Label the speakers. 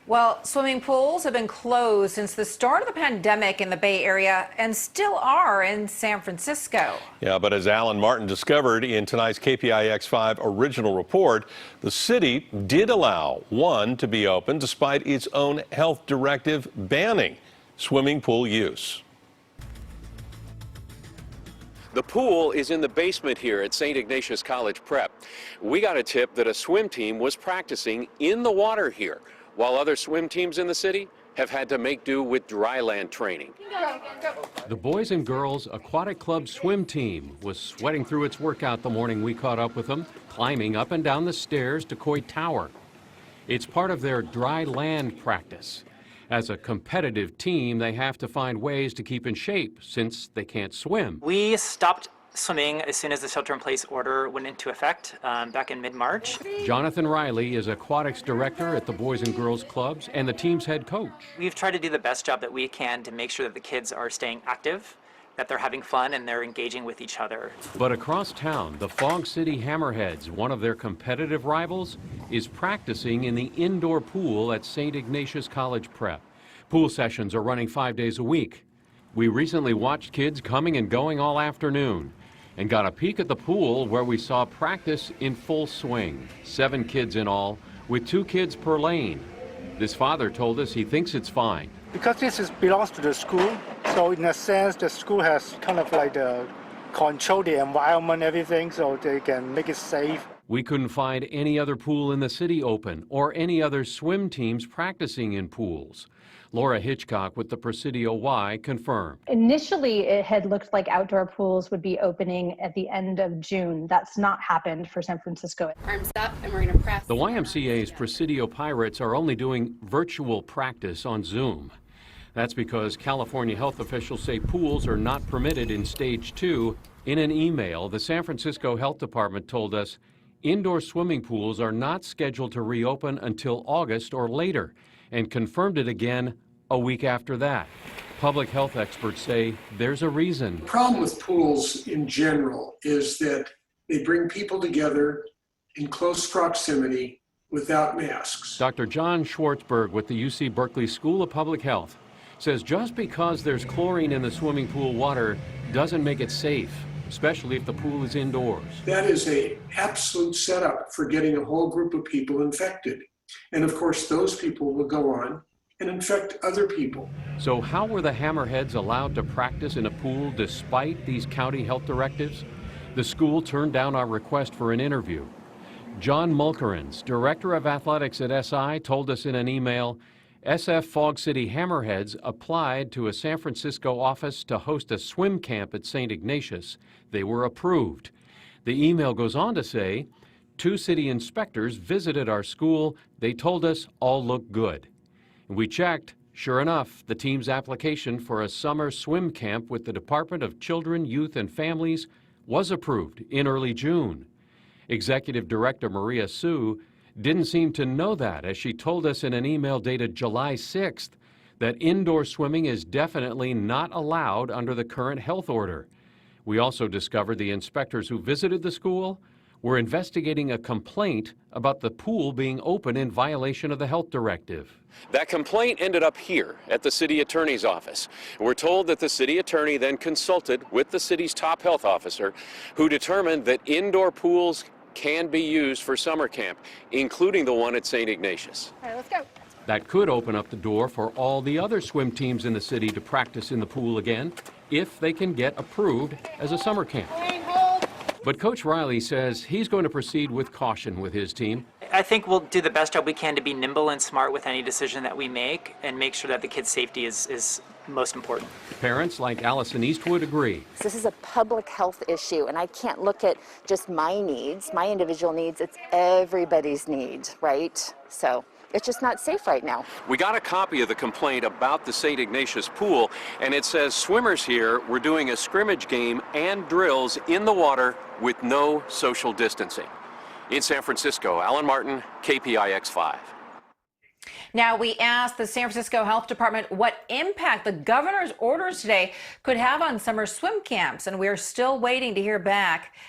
Speaker 1: Well, swimming pools have been closed since the start of the pandemic in the Bay Area and still are in San Francisco.
Speaker 2: Yeah, but as Alan Martin discovered in tonight's KPIX 5 original report, the city did allow one to be open despite its own health directive banning swimming pool use.
Speaker 3: The pool is in the basement here at St. Ignatius College Prep. We got a tip that a swim team was practicing in the water here, while other swim teams in the city have had to make do with dry land training.
Speaker 4: The Boys and Girls Aquatic Club swim team was sweating through its workout the morning we caught up with them, climbing up and down the stairs to Coit Tower. It's part of their dry land practice. As a competitive team, they have to find ways to keep in shape since they can't swim.
Speaker 5: We stopped swimming as soon as the shelter-in-place order went into effect back in mid-March.
Speaker 4: Jonathan Riley is aquatics director at the Boys and Girls Clubs and the team's head coach.
Speaker 5: We've tried to do the best job that we can to make sure that the kids are staying active, that they're having fun, and they're engaging with each other.
Speaker 4: But across town, the Fog City Hammerheads, one of their competitive rivals, is practicing in the indoor pool at St. Ignatius College Prep. Pool sessions are running 5 days a week. We recently watched kids coming and going all afternoon and got a peek at the pool where we saw practice in full swing. 7 kids in all, with 2 kids per lane. This father told us he thinks it's fine.
Speaker 6: Because belongs to the school, so in a sense the school has kind of like the control the environment, everything, so they can make it safe.
Speaker 4: We couldn't find any other pool in the city open or any other swim teams practicing in pools. Laura Hitchcock with the Presidio Y confirmed.
Speaker 7: Initially, it had looked like outdoor pools would be opening at the end of June. That's not happened for San Francisco.
Speaker 8: Arms up, and we're going to press.
Speaker 4: The YMCA's Presidio Pirates are only doing virtual practice on Zoom. That's because California health officials say pools are not permitted in Stage 2. In an email, the San Francisco Health Department told us indoor swimming pools are not scheduled to reopen until August or later, and confirmed it again a week after that. Public health experts say there's a reason.
Speaker 9: The problem with pools in general is that they bring people together in close proximity without masks.
Speaker 4: Dr. John Schwartzberg with the UC Berkeley School of Public Health says just because there's chlorine in the swimming pool water doesn't make it safe, especially if the pool is indoors.
Speaker 9: That is an absolute setup for getting a whole group of people infected. And of course, those people will go on and infect other people.
Speaker 4: So how were the Hammerheads allowed to practice in a pool despite these county health directives? The school turned down our request for an interview. John Mulkerins, director of athletics at SI, told us in an email, SF Fog City Hammerheads applied to a San Francisco office to host a swim camp at St. Ignatius. They were approved. The email goes on to say, 2 city inspectors visited our school. They told us all looked good. We checked. Sure enough, the team's application for a summer swim camp with the Department of Children, Youth, and Families was approved in early June. Executive Director Maria Sue didn't seem to know that, as she told us in an email dated July 6th that indoor swimming is definitely not allowed under the current health order. We also discovered the inspectors who visited the school were investigating a complaint about the pool being open in violation of the health directive.
Speaker 3: That complaint ended up here at the city attorney's office. We're told that the city attorney then consulted with the city's top health officer, who determined that indoor pools can be used for summer camp, including the one at St. Ignatius.
Speaker 8: All right, let's go.
Speaker 4: That could open up the door for all the other swim teams in the city to practice in the pool again, if they can get approved as a summer camp. But Coach Riley says he's going to proceed with caution with his team.
Speaker 5: I think we'll do the best job we can to be nimble and smart with any decision that we make and make sure that the kids' safety is most important.
Speaker 4: Parents like Allison Eastwood agree.
Speaker 10: This is a public health issue, and I can't look at just my needs, my individual needs. It's everybody's needs, right? So it's just not safe right now.
Speaker 3: We got a copy of the complaint about the St. Ignatius pool, and it says swimmers here were doing a scrimmage game and drills in the water with no social distancing. In San Francisco, Alan Martin, KPIX 5.
Speaker 1: Now, we asked the San Francisco Health Department what impact the governor's orders today could have on summer swim camps, and we're still waiting to hear back.